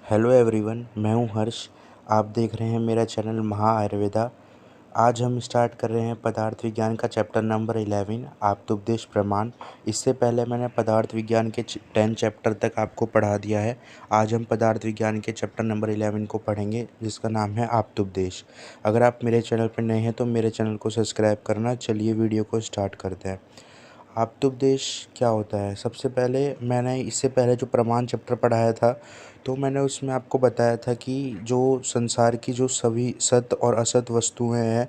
Hello everyone, मैं हूं हर्ष। आप देख रहे हैं मेरा चैनल महा आयुर्वेदा। आज हम स्टार्ट कर रहे हैं पदार्थ विज्ञान का चैप्टर नंबर 11 आप्तोपदेश प्रमाण। इससे पहले मैंने पदार्थ विज्ञान के 10 चैप्टर तक आपको पढ़ा दिया है। आज हम पदार्थ विज्ञान के चैप्टर नंबर 11 को पढ़ेंगे, जिसका नाम है आप्तोपदेश। अगर आप मेरे चैनल पर नए हैं तो मेरे चैनल को सब्सक्राइब करना। चलिए वीडियो को स्टार्ट करते हैं। आप्तोपदेश क्या होता है? सबसे पहले मैंने इससे पहले जो प्रमाण चैप्टर पढ़ाया था, तो मैंने उसमें आपको बताया था कि जो संसार की जो सभी सत और असत वस्तुएं हैं,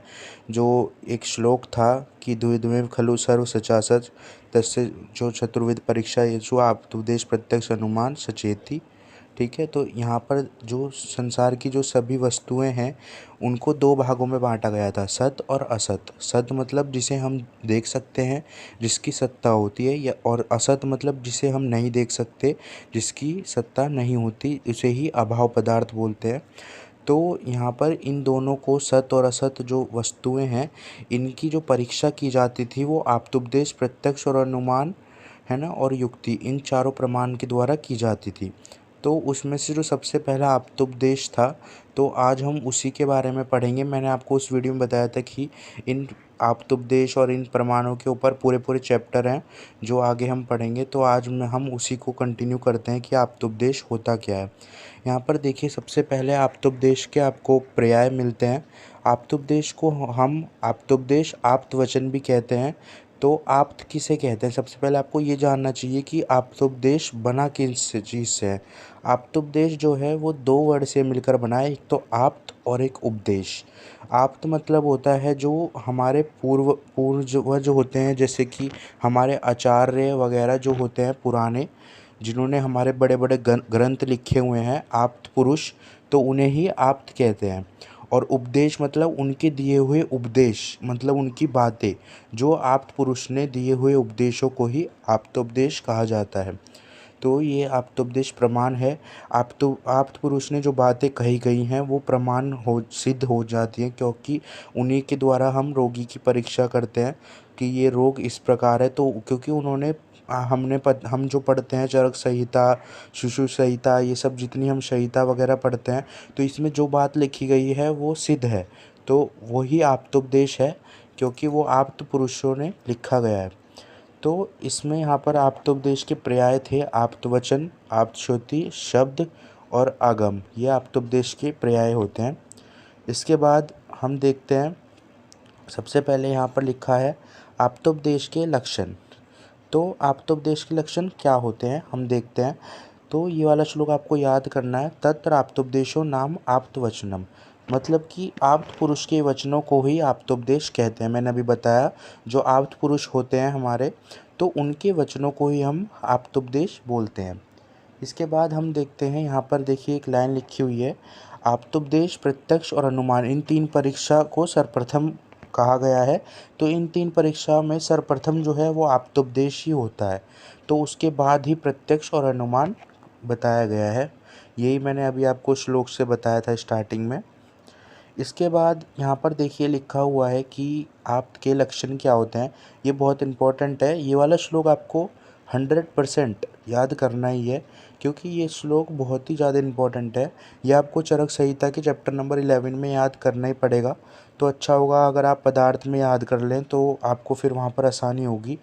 जो एक श्लोक था कि द्विविधमेव खलु सर्व सचासच तस्य जो चतुर्विध परीक्षा येषु आप्तोपदेश प्रत्यक्ष अनुमान सचेति। ठीक है, तो यहाँ पर जो संसार की जो सभी वस्तुएं हैं उनको दो भागों में बांटा गया था, सत और असत। सत मतलब जिसे हम देख सकते हैं, जिसकी सत्ता होती है, या और असत मतलब जिसे हम नहीं देख सकते, जिसकी सत्ता नहीं होती, उसे ही अभाव पदार्थ बोलते हैं। तो यहाँ पर इन दोनों को, सत और असत जो वस्तुएं हैं, इनकी जो परीक्षा की जाती थी वो आप्तोपदेश, प्रत्यक्ष और अनुमान, है ना, और युक्ति, इन चारों प्रमाण के द्वारा की जाती थी। तो उसमें से जो सबसे पहला आप्तोपदेश था, तो आज हम उसी के बारे में पढ़ेंगे। मैंने आपको उस वीडियो में बताया था कि इन आप्तोपदेश और इन प्रमाणों के ऊपर पूरे पूरे चैप्टर हैं जो आगे हम पढ़ेंगे। तो आज में हम उसी को कंटिन्यू करते हैं कि आप्तोपदेश होता क्या है। यहाँ पर देखिए, सबसे पहले आप्तोपदेश के आपको पर्याय मिलते हैं। आप्तोपदेश को हम आप्तोपदेश आप्तवचन भी कहते हैं। तो आप्त किसे कहते हैं? सबसे पहले आपको ये जानना चाहिए कि आप्तोपदेश बना किस चीज़ से है। आप्तोपदेश जो है वो दो वर्ड से मिलकर बना है, एक तो आप्त और एक उपदेश। आप्त मतलब होता है जो हमारे पूर्वज होते हैं, जैसे कि हमारे आचार्य वगैरह जो होते हैं पुराने, जिन्होंने हमारे बड़े बड़े ग्रंथ लिखे हुए हैं, आप्त पुरुष, तो उन्हें ही आप्त कहते हैं। और उपदेश मतलब उनके दिए हुए उपदेश, मतलब उनकी बातें, जो आप्त पुरुष ने दिए हुए उपदेशों को ही आप्तोपदेश कहा जाता है। तो ये आप्तोपदेश प्रमाण है। आप्त पुरुष ने जो बातें कही गई हैं वो प्रमाण हो सिद्ध हो जाती हैं, क्योंकि उन्हीं के द्वारा हम रोगी की परीक्षा करते हैं कि ये रोग इस प्रकार है। तो क्योंकि उन्होंने हम जो पढ़ते हैं चरक संहिता, शिशु संहिता, ये सब जितनी हम संहिता वगैरह पढ़ते हैं, तो इसमें जो बात लिखी गई है वो सिद्ध है। तो वही आप्तोपदेश है, क्योंकि वो आप्त पुरुषों ने लिखा गया है। तो इसमें यहाँ पर आप्तोपदेश के पर्याय थे आप्तवचन, आप्तश्रुति, शब्द और आगम। ये आप्तोपदेश के पर्याय होते हैं। इसके बाद हम देखते हैं, सबसे पहले यहाँ पर लिखा है आप्तोपदेश के लक्षण। तो आप्तोपदेश के लक्षण क्या होते हैं हम देखते हैं। तो ये वाला श्लोक आपको याद करना है, तत्र आप्तोपदेशो नाम आप्तवचनम। मतलब कि आप्त पुरुष के वचनों को ही आप्तोपदेश कहते हैं। मैंने अभी बताया, जो आप्त पुरुष होते हैं हमारे, तो उनके वचनों को ही हम आप्तोपदेश बोलते हैं। इसके बाद हम देखते हैं, यहाँ पर देखिए एक लाइन लिखी हुई है, आप्तोपदेश, प्रत्यक्ष और अनुमान, इन तीन परीक्षा को सर्वप्रथम कहा गया है। तो इन तीन परीक्षा में सर्वप्रथम जो है वो आप्तोपदेश ही होता है। तो उसके बाद ही प्रत्यक्ष और अनुमान बताया गया है। यही मैंने अभी आपको श्लोक से बताया था स्टार्टिंग में। इसके बाद यहाँ पर देखिए लिखा हुआ है कि आप्त के लक्षण क्या होते हैं। ये बहुत इम्पोर्टेंट है। ये वाला श्लोक आपको 100% याद करना ही है, क्योंकि ये श्लोक बहुत ही ज़्यादा इम्पोर्टेंट है। ये आपको चरक संहिता के चैप्टर नंबर 11 में याद करना ही पड़ेगा। तो अच्छा होगा अगर आप पदार्थ में याद कर लें, तो आपको फिर वहाँ पर आसानी होगी।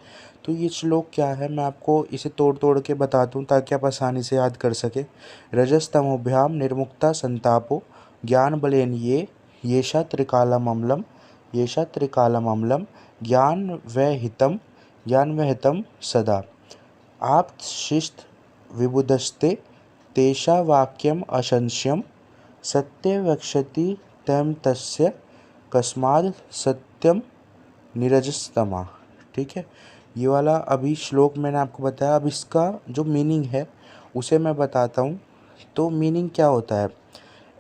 तो ये श्लोक क्या है, मैं आपको इसे तोड़ तोड़ के बता दूँ ताकि आप आसानी से याद कर सकें। रजस्तमोभ्याम निर्मुक्ता संतापो ज्ञान बलेन येषा त्रिकालमम्लं येषा त्रिकालमम्लं ज्ञानवहितं सदा आप्तशिस्त विबुधस्ते तेषा वाक्यम असंशयम सत्य वक्ष्यति तम तस्य कस्माद् सत्यम निरजस्तमा। ठीक है, ये वाला अभी श्लोक मैंने आपको बताया। अब इसका जो मीनिंग है उसे मैं बताता हूँ। तो मीनिंग क्या होता है?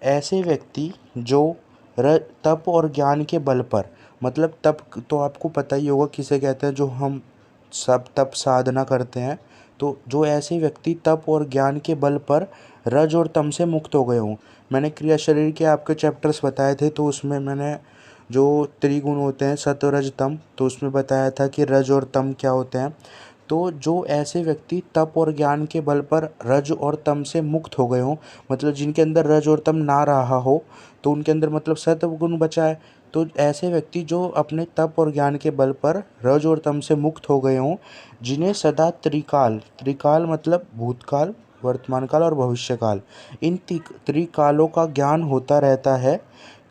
ऐसे व्यक्ति जो तप और ज्ञान के बल पर, मतलब तप तो आपको पता ही होगा किसे कहते हैं, जो हम सब तप साधना करते हैं। तो जो ऐसे व्यक्ति तप और ज्ञान के बल पर रज और तम से मुक्त हो गए हों। मैंने क्रिया शरीर के आपके चैप्टर्स बताए थे, तो उसमें मैंने जो त्रिगुण होते हैं, सत्व रज तम, तो उसमें बताया था कि रज और तम क्या होते हैं। तो जो ऐसे व्यक्ति तप और ज्ञान के बल पर रज और तम से मुक्त हो गए हों, मतलब जिनके अंदर रज और तम ना रहा हो, तो उनके अंदर मतलब सत्व गुण बचा है। तो ऐसे व्यक्ति जो अपने तप और ज्ञान के बल पर रज और तम से मुक्त हो गए हों, जिन्हें सदा त्रिकाल, त्रिकाल मतलब भूतकाल, वर्तमान काल और भविष्य काल, इन त्रिकालों का ज्ञान होता रहता है,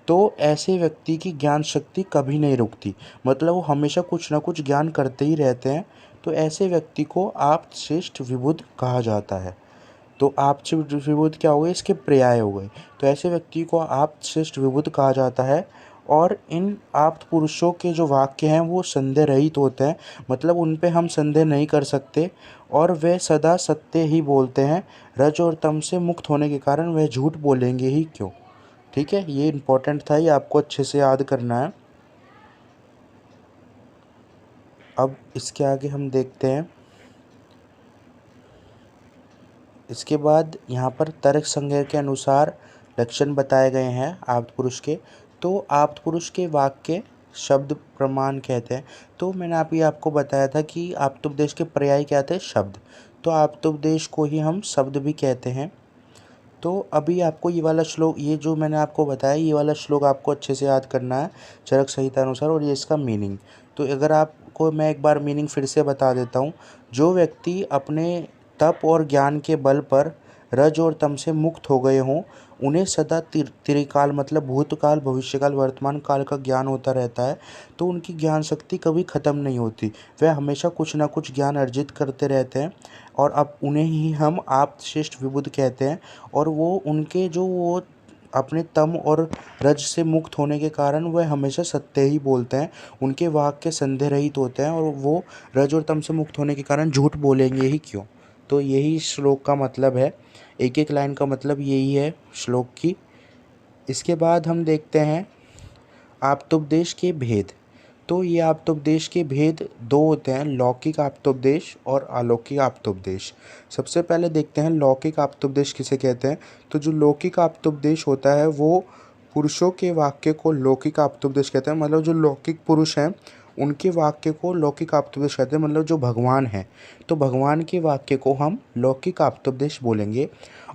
तो ऐसे व्यक्ति की ज्ञान शक्ति कभी नहीं रुकती, मतलब वो हमेशा कुछ ना कुछ ज्ञान करते ही रहते हैं। तो ऐसे व्यक्ति को आप्त श्रेष्ठ विबुध कहा जाता है। तो आप्त श्रेष्ठ विबुध क्या हो गए, इसके पर्याय हो गए। तो ऐसे व्यक्ति को आप्त श्रेष्ठ विबुध कहा जाता है। और इन आप्त पुरुषों के जो वाक्य हैं वो संदेह रहित होते हैं, मतलब उन पे हम संदेह नहीं कर सकते, और वे सदा सत्य ही बोलते हैं। रज और तम से मुक्त होने के कारण वह झूठ बोलेंगे ही क्यों। ठीक है, ये इम्पोर्टेंट था, ये आपको अच्छे से याद करना है। अब इसके आगे हम देखते हैं। इसके बाद यहाँ पर तर्क संग्रह के अनुसार लक्षण बताए गए हैं आप्त पुरुष के। तो आप्त पुरुष के वाक्य शब्द प्रमाण कहते हैं। तो मैंने आपको बताया था कि आप्तोपदेश के पर्याय क्या थे, शब्द। तो आप्तोपदेश को ही हम शब्द भी कहते हैं। तो अभी आपको ये वाला श्लोक, ये जो मैंने आपको बताया, ये वाला श्लोक आपको अच्छे से याद करना है चरक संहिता अनुसार, और ये इसका मीनिंग। तो अगर आपको मैं एक बार मीनिंग फिर से बता देता हूँ। जो व्यक्ति अपने तप और ज्ञान के बल पर रज और तम से मुक्त हो गए हों, उन्हें सदा त्रिकाल मतलब भूतकाल, भविष्यकाल, वर्तमान काल का ज्ञान होता रहता है। तो उनकी ज्ञान शक्ति कभी ख़त्म नहीं होती, वह हमेशा कुछ ना कुछ ज्ञान अर्जित करते रहते हैं। और अब उन्हें ही हम आप्त श्रेष्ठ विबुध कहते हैं। और वो उनके जो वो अपने तम और रज से मुक्त होने के कारण वह हमेशा सत्य ही बोलते हैं, उनके वाक्य संदेह रहित होते हैं, और वो रज और तम से मुक्त होने के कारण झूठ बोलेंगे ही क्यों। तो यही श्लोक का मतलब है, एक एक लाइन का मतलब यही है श्लोक की। इसके बाद हम देखते हैं आप्तोपदेश के भेद। तो ये आप्तोपदेश के भेद दो होते हैं, लौकिक आप्तोपदेश और अलौकिक आप्तोपदेश। सबसे पहले देखते हैं लौकिक आप्तोपदेश किसे कहते हैं। तो जो लौकिक आप्तोपदेश होता है वो पुरुषों के वाक्य को लौकिक आप्तोपदेश कहते हैं, मतलब जो लौकिक पुरुष हैं उनके वाक्य को लौकिक आप्तोपदेश कहते हैं, मतलब जो भगवान हैं। तो भगवान के वाक्य को हम लौकिक आप्तोपदेश बोलेंगे।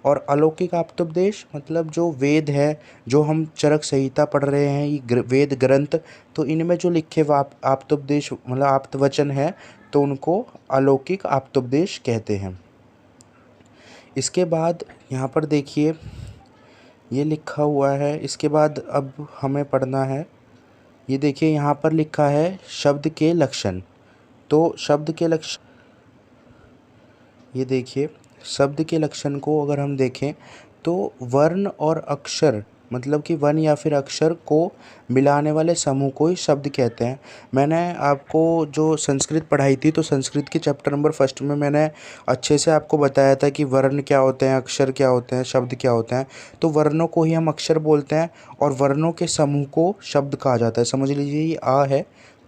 और अलौकिक आप्तोपदेश मतलब जो वेद है, जो हम चरक संहिता पढ़ रहे हैं, ये वेद ग्रंथ, तो इनमें जो लिखे आप्तोपदेश मतलब आप्तवचन है, तो उनको अलौकिक आप्तोपदेश कहते हैं। इसके बाद यहाँ पर देखिए ये लिखा हुआ है। इसके बाद अब हमें पढ़ना है, ये देखिए यहाँ पर लिखा है शब्द के लक्षण। तो शब्द के लक्षण, ये देखिए शब्द के लक्षण को अगर हम देखें तो वर्ण और अक्षर, मतलब कि वर्ण या फिर अक्षर को मिलाने वाले समूह को ही शब्द कहते हैं। मैंने आपको जो संस्कृत पढ़ाई थी, तो संस्कृत के चैप्टर नंबर 1 में मैंने अच्छे से आपको बताया था कि वर्ण क्या होते हैं, अक्षर क्या होते हैं, शब्द क्या होते हैं। तो वर्णों को ही हम अक्षर बोलते हैं, और वर्णों के समूह को शब्द कहा जाता है। समझ लीजिए ये आ है,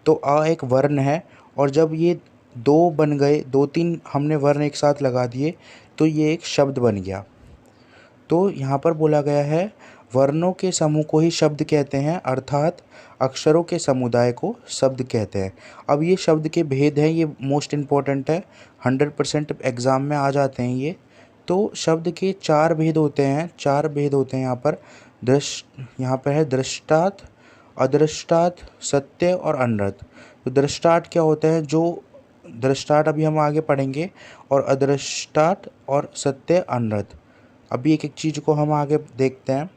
तो आ एक वर्ण है, और जब ये दो बन गए, दो तीन हमने वर्ण एक साथ लगा दिए, तो ये एक शब्द बन गया। तो यहाँ पर बोला गया है वर्णों के समूह को ही शब्द कहते हैं, अर्थात अक्षरों के समुदाय को शब्द कहते हैं। अब ये शब्द के भेद हैं, ये मोस्ट इम्पॉर्टेंट है, 100% एग्ज़ाम में आ जाते हैं ये। तो शब्द के 4 भेद होते हैं, 4 भेद होते हैं यहाँ पर। यहाँ पर है दृष्टात, अदृष्टात, सत्य और अनर्थ। तो दृष्टात क्या होता है, जो दृष्टात अभी हम आगे पढ़ेंगे, और अदृष्टात और सत्य अनर्थ। अभी एक एक चीज़ को हम आगे देखते हैं।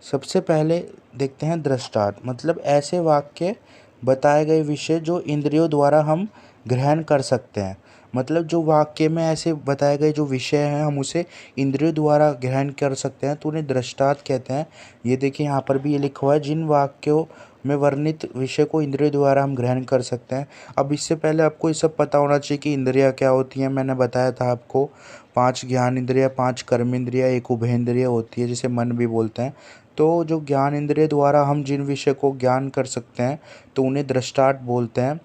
सबसे पहले देखते हैं दृष्टांत, मतलब ऐसे वाक्य बताए गए विषय जो इंद्रियों द्वारा हम ग्रहण कर सकते हैं। मतलब जो वाक्य में ऐसे बताए गए जो विषय हैं हम उसे इंद्रियों द्वारा ग्रहण कर सकते हैं, तो उन्हें दृष्टांत कहते हैं। ये देखिए यहाँ पर भी ये लिखा हुआ है, जिन वाक्यों में वर्णित विषय को इंद्रियों द्वारा हम ग्रहण कर सकते हैं। अब इससे पहले आपको ये सब पता होना चाहिए कि इंद्रियाँ क्या होती हैं। मैंने बताया था आपको 5 ज्ञान इंद्रियाँ, 5 कर्म इंद्रियाँ, 1 उभयेंद्रिय होती है जिसे मन भी बोलते हैं। तो जो ज्ञान इंद्रिय द्वारा हम जिन विषय को ज्ञान कर सकते हैं, तो उन्हें दृष्टांत बोलते हैं।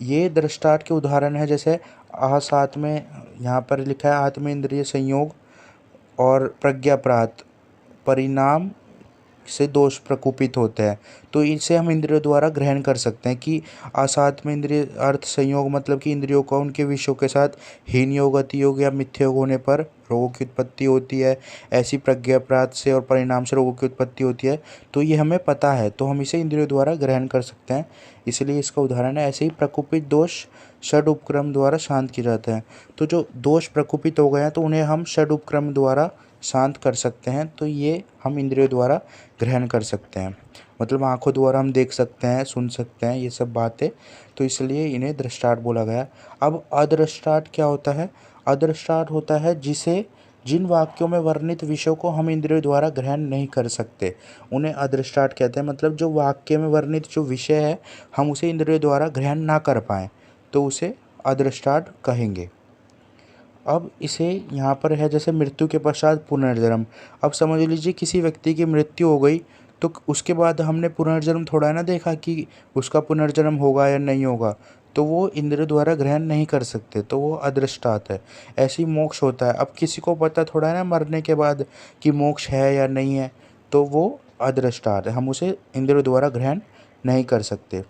ये दृष्टांत के उदाहरण है, जैसे साथ में यहाँ पर लिखा है आत्म इंद्रिय संयोग और प्रज्ञाप्रात परिणाम से दोष प्रकुपित होते हैं। तो इसे हम इंद्रियों द्वारा ग्रहण कर सकते हैं कि असात में इंद्रिय अर्थ संयोग मतलब कि इंद्रियों का उनके विषयों के साथ हीन योग, अति योग या मिथ्य योग होने पर रोगों की उत्पत्ति होती है। ऐसी प्रज्ञा अपराध से और परिणाम से रोगों की उत्पत्ति होती है। तो ये हमें पता है, तो हम इसे इंद्रियों द्वारा ग्रहण कर सकते हैं। इसलिए इसका उदाहरण है। ऐसे ही प्रकुपित दोष षड उपक्रम द्वारा शांत किए जाते हैं। तो जो दोष प्रकुपित हो गए हैं तो उन्हें हम षड उपक्रम द्वारा शांत कर सकते हैं। तो ये हम इंद्रियों द्वारा ग्रहण कर सकते हैं, मतलब आंखों द्वारा हम देख सकते हैं, सुन सकते हैं, ये सब बातें। तो इसलिए इन्हें दृष्टांत बोला गया। अब अदृष्टांत क्या होता है? अदृष्टांत होता है जिन वाक्यों में वर्णित विषयों को हम इंद्रियों द्वारा ग्रहण नहीं कर सकते, उन्हें अदृष्टांत कहते हैं। मतलब जो वाक्य में वर्णित जो विषय है हम उसे इंद्रियों द्वारा ग्रहण ना कर पाएँ तो उसे अदृष्टांत कहेंगे। अब इसे यहाँ पर है जैसे मृत्यु के पश्चात पुनर्जन्म। अब समझ लीजिए किसी व्यक्ति की मृत्यु हो गई तो उसके बाद हमने पुनर्जन्म थोड़ा ना देखा कि उसका पुनर्जन्म होगा या नहीं होगा, तो वो इंद्रियों द्वारा ग्रहण नहीं कर सकते, तो वो अदृष्टांत है। ऐसी मोक्ष होता है। अब किसी को पता थोड़ा है ना मरने के बाद कि मोक्ष है या नहीं है, तो वो अदृष्टांत है, हम उसे इंद्रियों द्वारा ग्रहण नहीं कर सकते।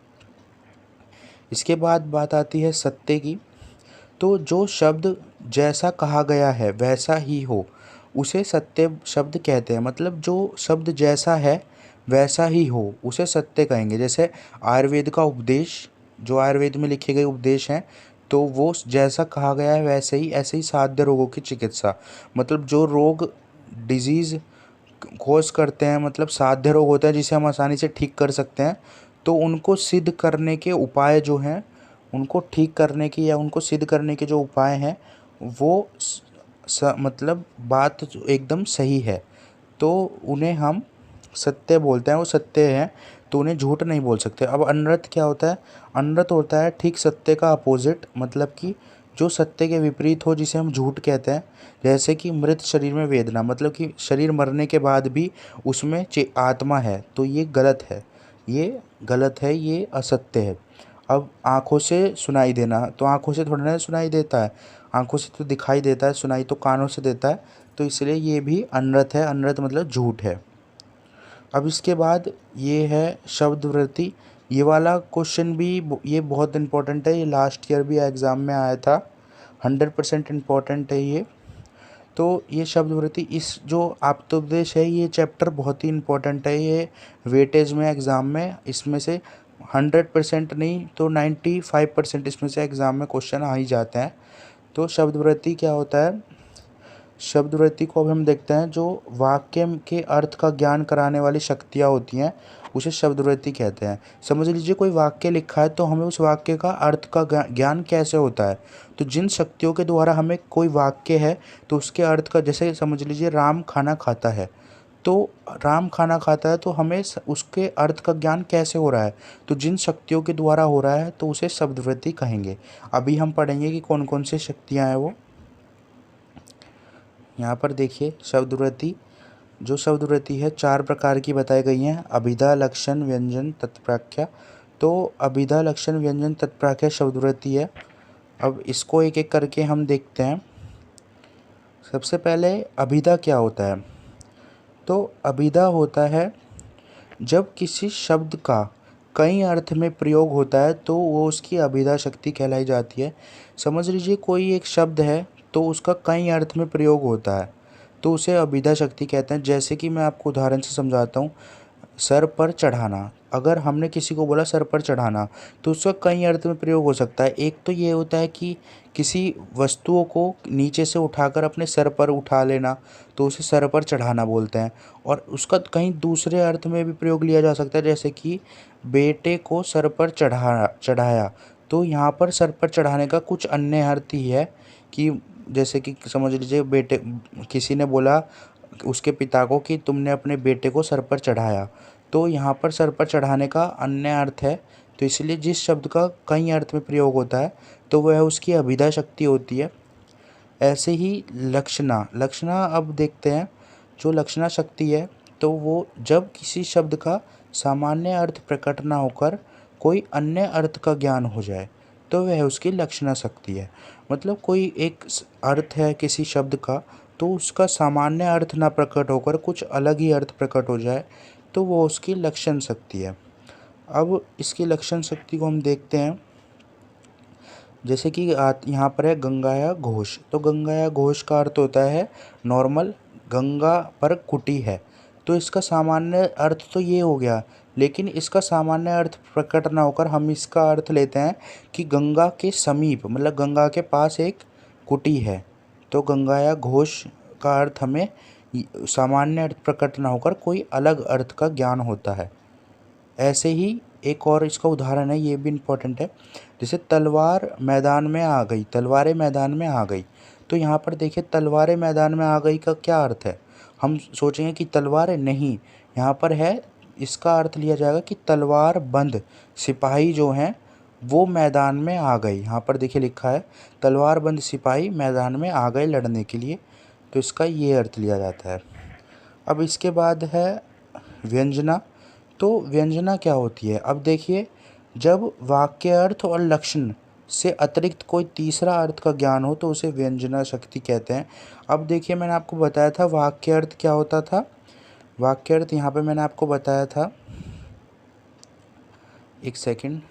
इसके बाद बात आती है सत्य की। तो जो शब्द जैसा कहा गया है वैसा ही हो उसे सत्य शब्द कहते हैं। मतलब जो शब्द जैसा है वैसा ही हो उसे सत्य कहेंगे। जैसे आयुर्वेद का उपदेश, जो आयुर्वेद में लिखे गए उपदेश हैं, तो वो जैसा कहा गया है वैसे ही, ऐसे ही साध्य रोगों की चिकित्सा, मतलब जो रोग डिजीज़ खोज करते हैं, मतलब साध्य रोग होता है जिसे हम आसानी से ठीक कर सकते हैं, तो उनको सिद्ध करने के उपाय जो हैं, उनको ठीक करने की या उनको सिद्ध करने के जो उपाय हैं वो मतलब बात जो एकदम सही है, तो उन्हें हम सत्य बोलते हैं। वो सत्य हैं तो उन्हें झूठ नहीं बोल सकते। अब अनर्थ क्या होता है? अनर्थ होता है ठीक सत्य का अपोजिट, मतलब कि जो सत्य के विपरीत हो, जिसे हम झूठ कहते हैं। जैसे कि मृत शरीर में वेदना, मतलब कि शरीर मरने के बाद भी उसमें आत्मा है, तो ये गलत है, ये गलत है, ये असत्य है। अब आँखों से सुनाई देना, तो आँखों से थोड़ा ना सुनाई देता है, आँखों से तो दिखाई देता है, सुनाई तो कानों से देता है, तो इसलिए ये भी अनर्थ है। अनर्थ मतलब झूठ है। अब इसके बाद ये है शब्द वृत्ति। ये वाला क्वेश्चन भी ये बहुत इंपॉर्टेंट है, ये लास्ट ईयर भी एग्ज़ाम में आया था, 100% इम्पॉर्टेंट है ये। तो ये शब्द वृत्ति, इस जो आप्तोपदेश है, ये चैप्टर बहुत ही इम्पोर्टेंट है। ये वेटेज में एग्ज़ाम में इसमें से 100% नहीं तो 95% इसमें से एग्ज़ाम में क्वेश्चन आ ही जाते हैं। तो शब्द वृत्ति क्या होता है? शब्द वृत्ति को अब हम देखते हैं। जो वाक्य के अर्थ का ज्ञान कराने वाली शक्तियाँ होती हैं उसे शब्द वृत्ति कहते हैं। समझ लीजिए कोई वाक्य लिखा है तो हमें उस वाक्य का अर्थ का ज्ञान कैसे होता है? तो जिन शक्तियों के द्वारा हमें कोई वाक्य है तो उसके अर्थ का, जैसे समझ लीजिए राम खाना खाता है, तो राम खाना खाता है तो हमें उसके अर्थ का ज्ञान कैसे हो रहा है? तो जिन शक्तियों के द्वारा हो रहा है तो उसे शब्द वृत्ति कहेंगे। अभी हम पढ़ेंगे कि कौन कौन सी शक्तियाँ हैं वो। यहाँ पर देखिए शब्द वृत्ति, जो शब्द वृत्ति है 4 प्रकार की बताई गई हैं। अभिधा, लक्षण, व्यंजन, तत्प्राख्या। तो अभिधा, लक्षण, व्यंजन, तत्प्राख्या शब्द वृत्ति है। अब इसको एक एक करके हम देखते हैं। सबसे पहले अभिधा क्या होता है? तो अभिधा होता है जब किसी शब्द का कई अर्थ में प्रयोग होता है तो वो उसकी अभिधा शक्ति कहलाई जाती है। समझ लीजिए कोई एक शब्द है तो उसका कई अर्थ में प्रयोग होता है तो उसे अभिधा शक्ति कहते हैं। जैसे कि मैं आपको उदाहरण से समझाता हूँ। सर पर चढ़ाना, अगर हमने किसी को बोला सर पर चढ़ाना तो उसका कई अर्थ में प्रयोग हो सकता है। एक तो ये होता है कि किसी वस्तुओं को नीचे से उठाकर अपने सर पर उठा लेना, तो उसे सर पर चढ़ाना बोलते हैं। और उसका कहीं दूसरे अर्थ में भी प्रयोग लिया जा सकता है, जैसे कि बेटे को सर पर चढ़ाया, तो यहाँ पर सर पर चढ़ाने का कुछ अन्य अर्थ ही है कि जैसे कि समझ लीजिए बेटे, किसी ने बोला उसके पिता को कि तुमने अपने बेटे को सर पर चढ़ाया, तो यहाँ पर सर पर चढ़ाने का अन्य अर्थ है। तो इसलिए जिस शब्द का कई अर्थ में प्रयोग होता है तो वह उसकी अभिधा शक्ति होती है। ऐसे ही लक्षणा, लक्षणा अब देखते हैं। जो लक्षणा शक्ति है तो वो जब किसी शब्द का सामान्य अर्थ प्रकट ना होकर कोई अन्य अर्थ का ज्ञान हो जाए तो वह उसकी लक्षणा शक्ति है। मतलब कोई एक अर्थ है किसी शब्द का, तो उसका सामान्य अर्थ ना प्रकट होकर कुछ अलग ही अर्थ प्रकट हो जाए तो वो उसकी लक्षण शक्ति है। अब इसकी लक्षण शक्ति को हम देखते हैं। जैसे कि यहाँ पर है गंगाया घोष, तो गंगाया घोष का अर्थ होता है नॉर्मल, गंगा पर कुटी है। तो इसका सामान्य अर्थ तो ये हो गया, लेकिन इसका सामान्य अर्थ प्रकट ना होकर हम इसका अर्थ लेते हैं कि गंगा के समीप, मतलब गंगा के पास एक कुटी है। तो गंगाया घोष का अर्थ हमें सामान्य अर्थ प्रकट ना होकर कोई अलग अर्थ का ज्ञान होता है। ऐसे ही एक और इसका उदाहरण है, ये भी इम्पोर्टेंट है। जैसे तलवार मैदान में आ गई, तलवारें मैदान में आ गई। तो यहाँ पर देखिए तलवारें मैदान में आ गई का क्या अर्थ है। हम सोचेंगे कि तलवारें नहीं, यहाँ पर है इसका अर्थ लिया जाएगा कि तलवार बंद सिपाही जो हैं वो मैदान में आ गई। यहाँ पर देखिए लिखा है तलवार बंद सिपाही मैदान में आ गए लड़ने के लिए, तो इसका ये अर्थ लिया जाता है। अब इसके बाद है व्यंजना। तो व्यंजना क्या होती है। अब देखिए जब वाक्य अर्थ और लक्षण से अतिरिक्त कोई तीसरा अर्थ का ज्ञान हो तो उसे व्यंजना शक्ति कहते हैं। अब देखिए मैंने आपको बताया था वाक्य अर्थ क्या होता था। वाक्य अर्थ यहाँ पे मैंने आपको बताया था, एक सेकंड,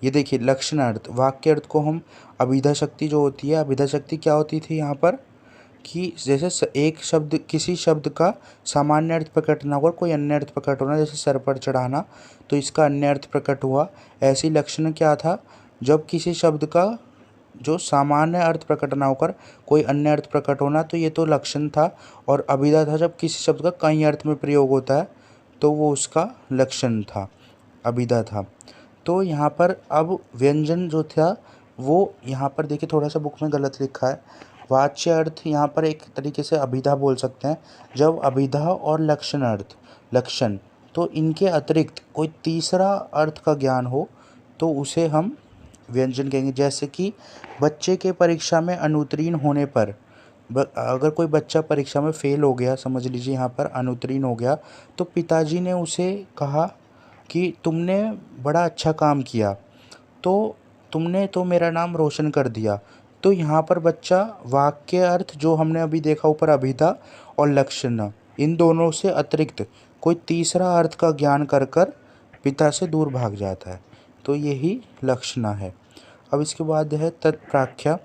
ये देखिए लक्षण अर्थ। वाक्य अर्थ को हम अभिधा शक्ति जो होती है, अभिधा शक्ति क्या होती थी यहाँ पर कि जैसे एक शब्द, किसी शब्द का सामान्य अर्थ प्रकट ना होकर कोई अन्य अर्थ प्रकट होना, जैसे सर पर चढ़ाना, तो इसका अन्य अर्थ प्रकट हुआ। ऐसी लक्षण क्या था, जब किसी शब्द का जो सामान्य अर्थ प्रकट ना होकर कोई अन्य अर्थ प्रकट होना, तो ये तो लक्षण था। और अभिधा था जब किसी शब्द का कई अर्थ में प्रयोग होता है, तो वो उसका लक्षण था, अभिधा था। तो यहाँ पर अब व्यंजन जो था वो यहाँ पर देखिए थोड़ा सा बुक में गलत लिखा है। वाच्य अर्थ यहाँ पर एक तरीके से अभिधा बोल सकते हैं। जब अभिधा और लक्षण अर्थ, लक्षण, तो इनके अतिरिक्त कोई तीसरा अर्थ का ज्ञान हो तो उसे हम व्यंजन कहेंगे। जैसे कि बच्चे के परीक्षा में अनुत्तीर्ण होने पर, अगर कोई बच्चा परीक्षा में फेल हो गया, समझ लीजिए यहाँ पर अनुत्तीर्ण हो गया, तो पिताजी ने उसे कहा कि तुमने बड़ा अच्छा काम किया, तो तुमने तो मेरा नाम रोशन कर दिया। तो यहाँ पर बच्चा वाक्य अर्थ जो हमने अभी देखा ऊपर अभिधा और लक्षण, इन दोनों से अतिरिक्त कोई तीसरा अर्थ का ज्ञान कर कर पिता से दूर भाग जाता है, तो यही लक्षणा है। अब इसके बाद है तत्प्राख्या।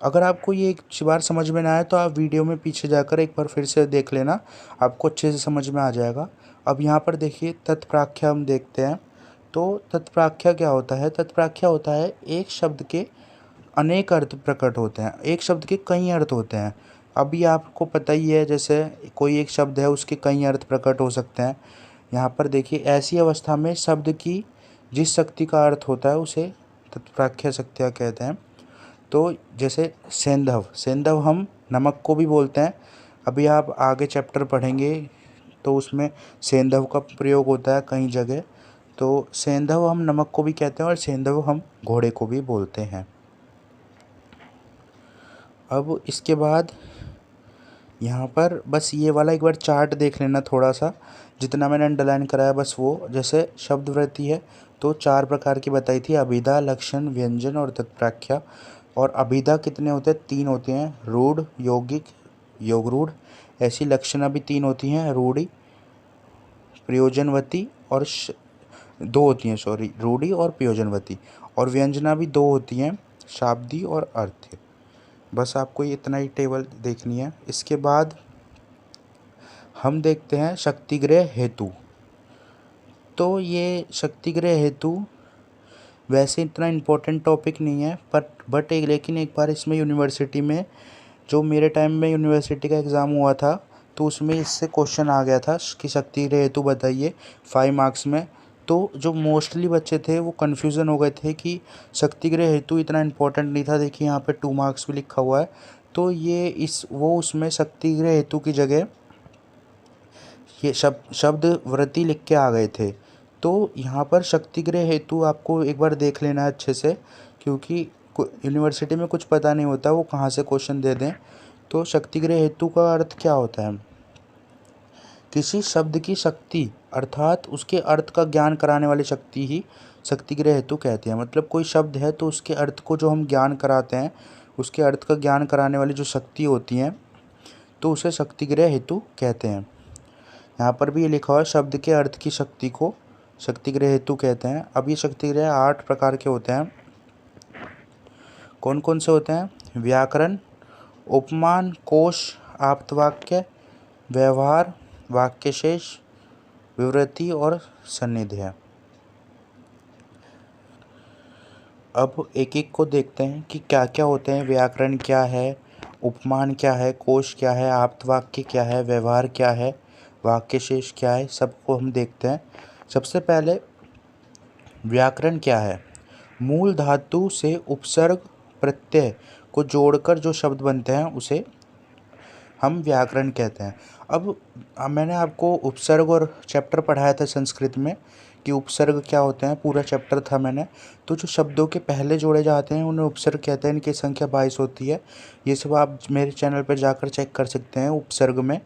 अगर आपको ये एक बार समझ में ना आए तो आप वीडियो में पीछे जाकर एक बार फिर से देख लेना, आपको अच्छे से समझ में आ जाएगा। अब यहाँ पर देखिए तत्प्राख्या हम देखते हैं। तो तत्प्राख्या क्या होता है। तत्प्राख्या होता है एक शब्द के अनेक अर्थ प्रकट होते हैं, एक शब्द के कई अर्थ होते हैं। अभी आपको पता ही है, जैसे कोई एक शब्द है उसके कई अर्थ प्रकट हो सकते हैं। यहाँ पर देखिए ऐसी अवस्था में शब्द की जिस शक्ति का अर्थ होता है उसे तत्प्राख्या शक्तियाँ कहते हैं। तो जैसे सेंधव, सेंधव हम नमक को भी बोलते हैं। अभी आप आगे चैप्टर पढ़ेंगे तो उसमें सेंधव का प्रयोग होता है कई जगह। तो सेंधव हम नमक को भी कहते हैं और सेंधव हम घोड़े को भी बोलते हैं। अब इसके बाद यहाँ पर बस ये वाला एक बार चार्ट देख लेना थोड़ा सा, जितना मैंने अंडरलाइन कराया बस वो। जैसे शब्द वृत्ति है तो 4 प्रकार की बताई थी, अभिधा, लक्षण, व्यंजन और तत्प्राख्या। और अभिधा कितने होते हैं, 3 होते हैं, रूढ़, यौगिक, योगरूढ़। ऐसी लक्षणा भी 3 होती हैं, रूढ़ी, प्रयोजनवती और 2 होती हैं, सॉरी, रूढ़ी और प्रयोजनवती। और व्यंजना भी 2 होती हैं, शाब्दी और अर्थ्य। बस आपको ये इतना ही टेबल देखनी है। इसके बाद हम देखते हैं शक्तिग्रह हेतु। तो ये शक्तिग्रह हेतु वैसे इतना इम्पोर्टेंट टॉपिक नहीं है, बट लेकिन एक बार इसमें यूनिवर्सिटी में, जो मेरे टाइम में यूनिवर्सिटी का एग्ज़ाम हुआ था, तो उसमें इससे क्वेश्चन आ गया था कि शक्तिग्रह हेतु बताइए 5 मार्क्स में। तो जो मोस्टली बच्चे थे वो कन्फ्यूज़न हो गए थे कि शक्तिग्रह हेतु इतना इम्पोर्टेंट नहीं था। देखिए यहाँ पे 2 मार्क्स भी लिखा हुआ है। तो ये उसमें शक्तिग्रह हेतु की जगह ये शब्द वृत्ति लिख के आ गए थे। तो यहाँ पर शक्तिग्रह हेतु आपको एक बार देख लेना है अच्छे से, क्योंकि यूनिवर्सिटी में कुछ पता नहीं होता वो कहाँ से क्वेश्चन दे दें। तो शक्तिग्रह हेतु का अर्थ क्या होता है, किसी शब्द की शक्ति अर्थात उसके अर्थ का ज्ञान कराने वाली शक्ति ही शक्तिग्रह हेतु कहते हैं। मतलब कोई शब्द है तो उसके अर्थ को जो हम ज्ञान कराते हैं, उसके अर्थ का ज्ञान कराने वाली जो शक्ति होती हैं, तो उसे शक्तिग्रह हेतु कहते हैं। यहाँ पर भी ये लिखा हुआ है शब्द के अर्थ की शक्ति को शक्तिग्रह हेतु कहते हैं। अब ये शक्तिग्रह 8 प्रकार के होते हैं। कौन कौन से होते हैं? व्याकरण, उपमान, कोश, आप्तवाक्य, व्यवहार, वाक्यशेष, विवृति और सन्निध्य। अब एक एक को देखते हैं कि क्या क्या होते हैं। व्याकरण क्या है, उपमान क्या है, कोश क्या है, आप्तवाक्य क्या है, व्यवहार क्या है, वाक्यशेष क्या है, सबको हम देखते हैं। सबसे पहले व्याकरण क्या है? मूल धातु से उपसर्ग प्रत्यय को जोड़कर जो शब्द बनते हैं उसे हम व्याकरण कहते हैं। अब मैंने आपको उपसर्ग और चैप्टर पढ़ाया था संस्कृत में कि उपसर्ग क्या होते हैं, पूरा चैप्टर था मैंने। तो जो शब्दों के पहले जोड़े जाते हैं उन्हें उपसर्ग कहते हैं। इनकी संख्या 22 होती है। ये सब आप मेरे चैनल पर जाकर चेक कर सकते हैं उपसर्ग में।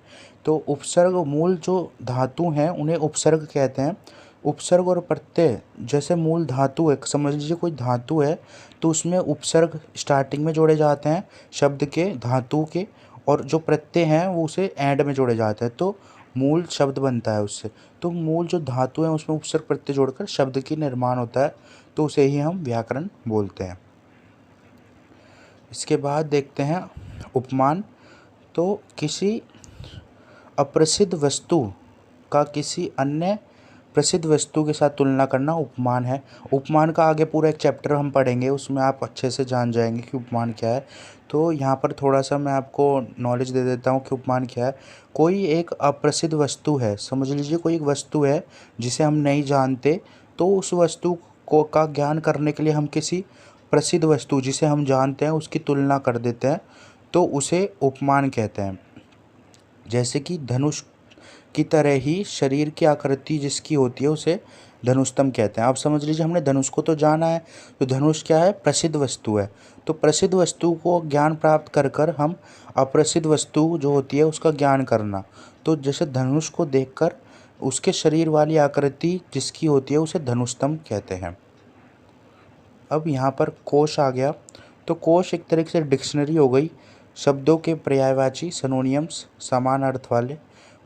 तो उपसर्ग मूल जो धातु हैं उन्हें उपसर्ग कहते हैं। उपसर्ग और प्रत्यय जैसे मूल धातु है, समझ लीजिए कोई धातु है तो उसमें उपसर्ग स्टार्टिंग में जोड़े जाते हैं शब्द के, धातु के, और जो प्रत्यय हैं वो उसे एंड में जोड़े जाते हैं तो मूल शब्द बनता है उससे। तो मूल जो धातु है उसमें उपसर्ग प्रत्यय जोड़कर शब्द की निर्माण होता है तो उसे ही हम व्याकरण बोलते हैं। इसके बाद देखते हैं उपमान। तो किसी अप्रसिद्ध वस्तु का किसी अन्य प्रसिद्ध वस्तु के साथ तुलना करना उपमान है। उपमान का आगे पूरा एक चैप्टर हम पढ़ेंगे, उसमें आप अच्छे से जान जाएंगे कि उपमान क्या है। तो यहाँ पर थोड़ा सा मैं आपको नॉलेज दे देता हूँ कि उपमान क्या है। कोई एक अप्रसिद्ध वस्तु है, समझ लीजिए कोई एक वस्तु है जिसे हम नहीं जानते, तो उस वस्तु को का ज्ञान करने के लिए हम किसी प्रसिद्ध वस्तु जिसे हम जानते हैं उसकी तुलना कर देते हैं तो उसे उपमान कहते हैं। जैसे कि धनुष की तरह ही शरीर की आकृति जिसकी होती है उसे धनुष्तम कहते हैं। आप समझ लीजिए हमने धनुष को तो जाना है, तो धनुष क्या है? प्रसिद्ध वस्तु है। तो प्रसिद्ध वस्तु को ज्ञान प्राप्त कर कर हम अप्रसिद्ध वस्तु जो होती है उसका ज्ञान करना। तो जैसे धनुष को देखकर उसके शरीर वाली आकृति जिसकी होती है उसे धनुष्तम कहते हैं। अब यहाँ पर कोश आ गया। तो कोश एक तरीके से डिक्शनरी हो गई, शब्दों के पर्यायवाची सिनोनिम्स समान अर्थ वाले,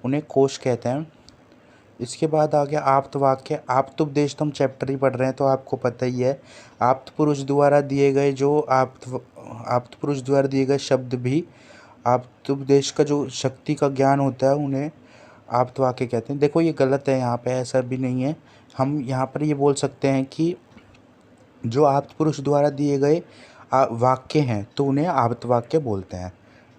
उन्हें कोश कहते हैं। इसके बाद आ गया आप्तवाक्य। आप्तोपदेश तो हम चैप्टर ही पढ़ रहे हैं तो आपको पता ही है। आप्तपुरुष द्वारा दिए गए आप्तपुरुष द्वारा दिए गए शब्द भी आप्तोपदेश का जो शक्ति का ज्ञान होता है उन्हें आप्तवाक्य कहते हैं। देखो ये गलत है, यहाँ पे ऐसा भी नहीं है। हम यहाँ पर ये बोल सकते हैं कि जो आप्तपुरुष द्वारा दिए गए वाक्य हैं तो उन्हें आप्तवाक्य बोलते हैं।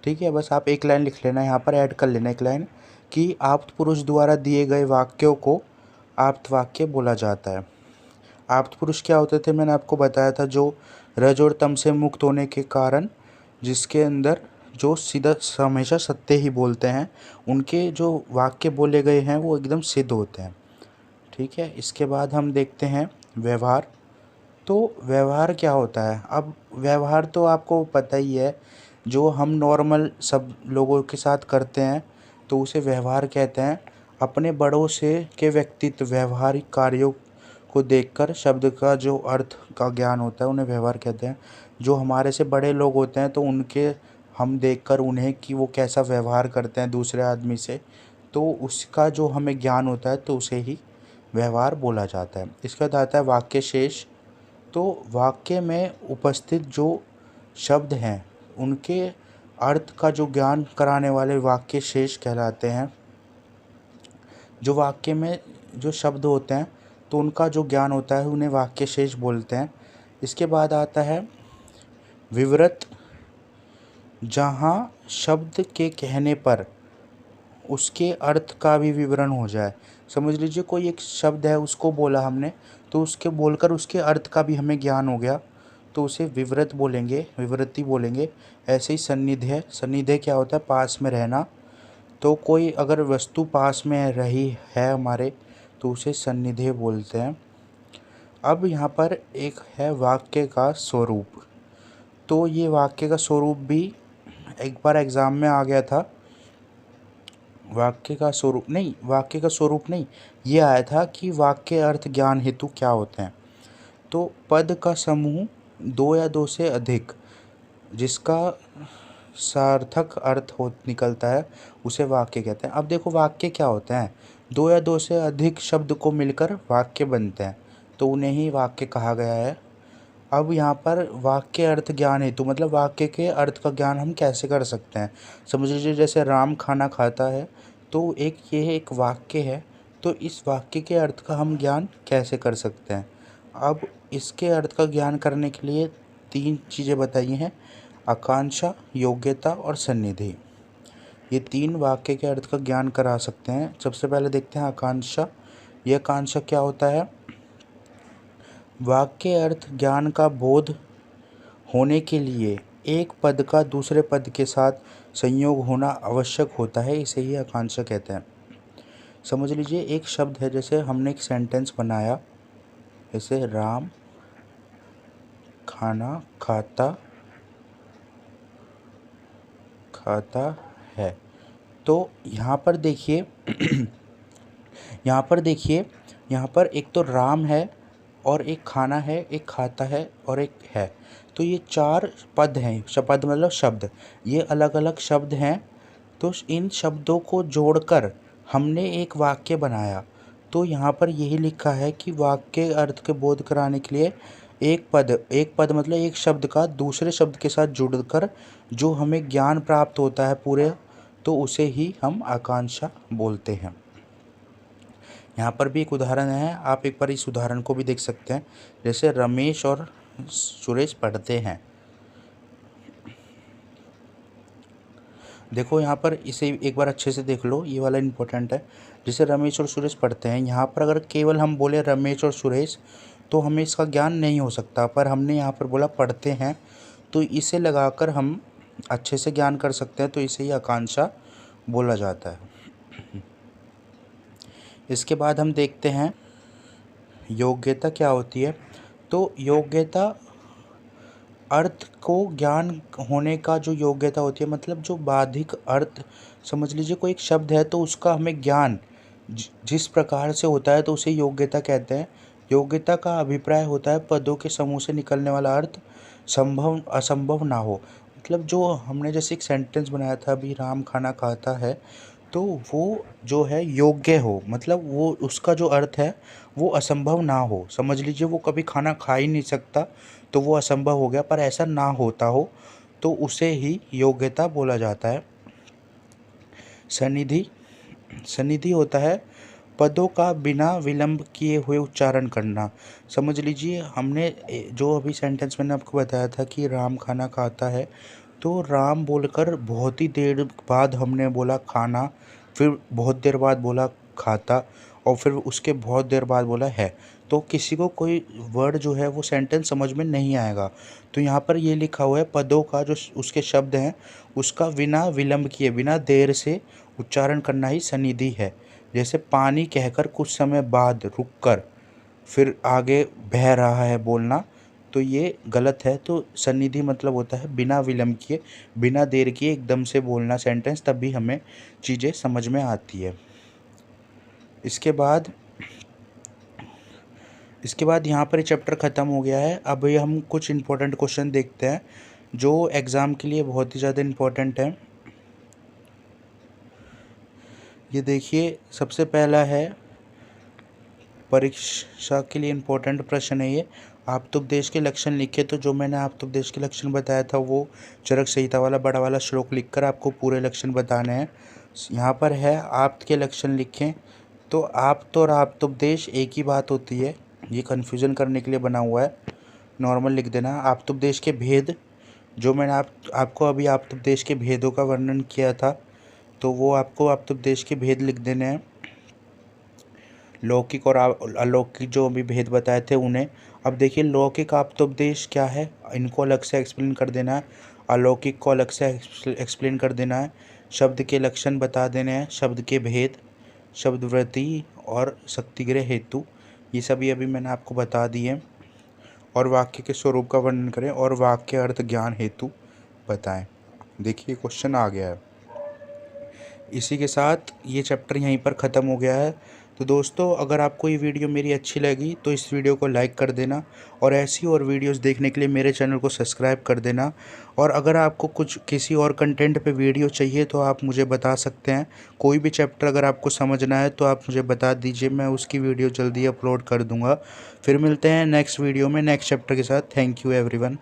ठीक है, बस आप एक लाइन लिख लेना, यहाँ पर ऐड कर लेना एक लाइन कि आप्तपुरुष द्वारा दिए गए वाक्यों को आप्तवाक्य बोला जाता है। आप्तपुरुष क्या होते थे मैंने आपको बताया था, जो रज और तम से मुक्त होने के कारण जिसके अंदर जो सीधा हमेशा सत्य ही बोलते हैं, उनके जो वाक्य बोले गए हैं वो एकदम सिद्ध होते हैं। ठीक है, इसके बाद हम देखते हैं व्यवहार। तो व्यवहार क्या होता है? अब व्यवहार तो आपको पता ही है, जो हम नॉर्मल सब लोगों के साथ करते हैं तो उसे व्यवहार कहते हैं। अपने बड़ों से के व्यक्तित्व व्यवहारिक कार्यों को देखकर शब्द का जो अर्थ का ज्ञान होता है उन्हें व्यवहार कहते हैं। जो हमारे से बड़े लोग होते हैं तो उनके हम देखकर उन्हें कि वो कैसा व्यवहार करते हैं दूसरे आदमी से, तो उसका जो हमें ज्ञान होता है तो उसे ही व्यवहार बोला जाता है। इसके बाद आता है वाक्य शेष। तो वाक्य में उपस्थित जो शब्द हैं उनके अर्थ का जो ज्ञान कराने वाले वाक्य शेष कहलाते हैं। जो वाक्य में जो शब्द होते हैं तो उनका जो ज्ञान होता है उन्हें वाक्य शेष बोलते हैं। इसके बाद आता है विवृत, जहाँ शब्द के कहने पर उसके अर्थ का भी विवरण हो जाए। समझ लीजिए कोई एक शब्द है उसको बोला हमने तो उसके बोलकर उसके अर्थ का भी हमें ज्ञान हो गया तो उसे विवृत बोलेंगे, विवृति बोलेंगे। ऐसे ही सन्निध्य। सन्निध्य क्या होता है? पास में रहना। तो कोई अगर वस्तु पास में रही है हमारे तो उसे सन्निध्य बोलते हैं। अब यहाँ पर एक है वाक्य का स्वरूप। तो ये वाक्य का स्वरूप भी एक बार एग्ज़ाम में आ गया था। वाक्य का स्वरूप नहीं, ये आया था कि वाक्य अर्थ ज्ञान हेतु क्या होते हैं। तो पद का समूह 2 या 2 से अधिक जिसका सार्थक अर्थ हो निकलता है उसे वाक्य कहते हैं। अब देखो वाक्य क्या होते हैं, दो या दो से अधिक शब्द को मिलकर वाक्य बनते हैं, तो उन्हें ही वाक्य कहा गया है। अब यहाँ पर वाक्य अर्थ ज्ञान हेतु मतलब वाक्य के अर्थ का ज्ञान हम कैसे कर सकते हैं। समझ लीजिए जैसे राम खाना खाता है, तो ये एक वाक्य है, तो इस वाक्य के अर्थ का हम ज्ञान कैसे कर सकते हैं। अब इसके अर्थ का ज्ञान करने के लिए 3 चीज़ें बताई हैं, आकांक्षा, योग्यता और सन्निधि। ये 3 वाक्य के अर्थ का ज्ञान करा सकते हैं। सबसे पहले देखते हैं आकांक्षा। यह आकांक्षा क्या होता है, वाक्य अर्थ ज्ञान का बोध होने के लिए एक पद का दूसरे पद के साथ संयोग होना आवश्यक होता है, इसे ही आकांक्षा कहते हैं। समझ लीजिए एक शब्द है, जैसे हमने एक सेंटेंस बनाया, जैसे राम खाना खाता है। तो यहाँ पर देखिए यहाँ पर एक तो राम है और एक खाना है, एक खाता है और एक है। तो ये 4 पद हैं, पद मतलब शब्द, ये अलग अलग शब्द हैं। तो इन शब्दों को जोड़कर हमने एक वाक्य बनाया। तो यहाँ पर यही लिखा है कि वाक्य अर्थ के बोध कराने के लिए एक पद मतलब एक शब्द का दूसरे शब्द के साथ जुड़कर जो हमें ज्ञान प्राप्त होता है पूरे, तो उसे ही हम आकांक्षा बोलते हैं। यहाँ पर भी एक उदाहरण है, आप एक बार इस उदाहरण को भी देख सकते हैं। जैसे रमेश और सुरेश पढ़ते हैं। देखो यहाँ पर इसे एक बार अच्छे से देख लो, ये वाला इम्पोर्टेंट है। जैसे रमेश और सुरेश पढ़ते हैं, यहाँ पर अगर केवल हम बोले रमेश और सुरेश तो हमें इसका ज्ञान नहीं हो सकता, पर हमने यहाँ पर बोला पढ़ते हैं, तो इसे लगाकर हम अच्छे से ज्ञान कर सकते हैं, तो इसे ही आकांक्षा बोला जाता है। इसके बाद हम देखते हैं योग्यता क्या होती है। तो योग्यता अर्थ को ज्ञान होने का जो योग्यता होती है, मतलब जो बाधिक अर्थ, समझ लीजिए कोई एक शब्द है तो उसका हमें ज्ञान जिस प्रकार से होता है तो उसे योग्यता कहते हैं। योग्यता का अभिप्राय होता है पदों के समूह से निकलने वाला अर्थ असंभव ना हो। मतलब जो हमने जैसे एक सेंटेंस बनाया था अभी, राम खाना खाता है, तो वो जो है योग्य हो, मतलब वो उसका जो अर्थ है वो असंभव ना हो। समझ लीजिए वो कभी खाना खा ही नहीं सकता, तो वो असंभव हो गया, पर ऐसा ना होता हो तो उसे ही योग्यता बोला जाता है। सन्निधि होता है पदों का बिना विलंब किए हुए उच्चारण करना। समझ लीजिए हमने जो अभी सेंटेंस मैंने आपको बताया था कि राम खाना खाता है, तो राम बोलकर बहुत ही देर बाद हमने बोला खाना, फिर बहुत देर बाद बोला खाता, और फिर उसके बहुत देर बाद बोला है, तो किसी को कोई वर्ड जो है वो सेंटेंस समझ में नहीं आएगा। तो यहाँ पर ये लिखा हुआ है पदों का जो उसके शब्द हैं उसका बिना विलंब किए, बिना देर से उच्चारण करना ही सन्निधि है। जैसे पानी कहकर कुछ समय बाद रुककर फिर आगे बह रहा है बोलना, तो ये गलत है। तो सन्निधि मतलब होता है बिना विलंब किए, बिना देर किए एकदम से बोलना सेंटेंस, तभी हमें चीज़ें समझ में आती है। इसके बाद यहाँ पर ये चैप्टर ख़त्म हो गया है। अब ये हम कुछ इम्पोर्टेंट क्वेश्चन देखते हैं जो एग्ज़ाम के लिए बहुत ही ज़्यादा इम्पोर्टेंट है। ये देखिए सबसे पहला है, परीक्षा के लिए इम्पोर्टेंट प्रश्न है ये, आप्तोपदेश के लक्षण लिखे। तो जो मैंने आप्तोपदेश के लक्षण बताया था वो चरक संहिता वाला बड़ा वाला श्लोक लिखकर आपको पूरे लक्षण बताने हैं। यहाँ पर है आप्त के लक्षण लिखें। तो आप्त और आप्तोपदेश एक ही बात होती है, ये कन्फ्यूज़न करने के लिए बना हुआ है, नॉर्मल लिख देना। आप्तोपदेश के भेद, जो मैंने आपको अभी आप्तोपदेश के भेदों का वर्णन किया था, तो वो आपको आप्तोपदेश के भेद लिख देने हैं। लौकिक और अलौकिक जो अभी भेद बताए थे उन्हें। अब देखिए लौकिक आप्तोपदेश क्या है, इनको अलग से एक्सप्लेन कर देना है, अलौकिक को अलग से एक्सप्लेन कर देना है, शब्द के लक्षण बता देने हैं, शब्द के भेद, शब्दवृत्ति और शक्तिग्रह हेतु, ये सभी अभी मैंने आपको बता दिए। और वाक्य के स्वरूप का वर्णन करें और वाक्य अर्थ ज्ञान हेतु बताएं। देखिए क्वेश्चन आ गया है। इसी के साथ ये चैप्टर यहीं पर ख़त्म हो गया है। तो तो दोस्तों अगर आपको ये वीडियो मेरी अच्छी लगी तो इस वीडियो को लाइक कर देना और ऐसी और वीडियोस देखने के लिए मेरे चैनल को सब्सक्राइब कर देना। और अगर आपको कुछ किसी और कंटेंट पे वीडियो चाहिए तो आप मुझे बता सकते हैं। कोई भी चैप्टर अगर आपको समझना है तो आप मुझे बता दीजिए, मैं उसकी वीडियो जल्दी अपलोड कर दूँगा। फिर मिलते हैं नेक्स्ट वीडियो में नेक्स्ट चैप्टर के साथ। Thank you everyone.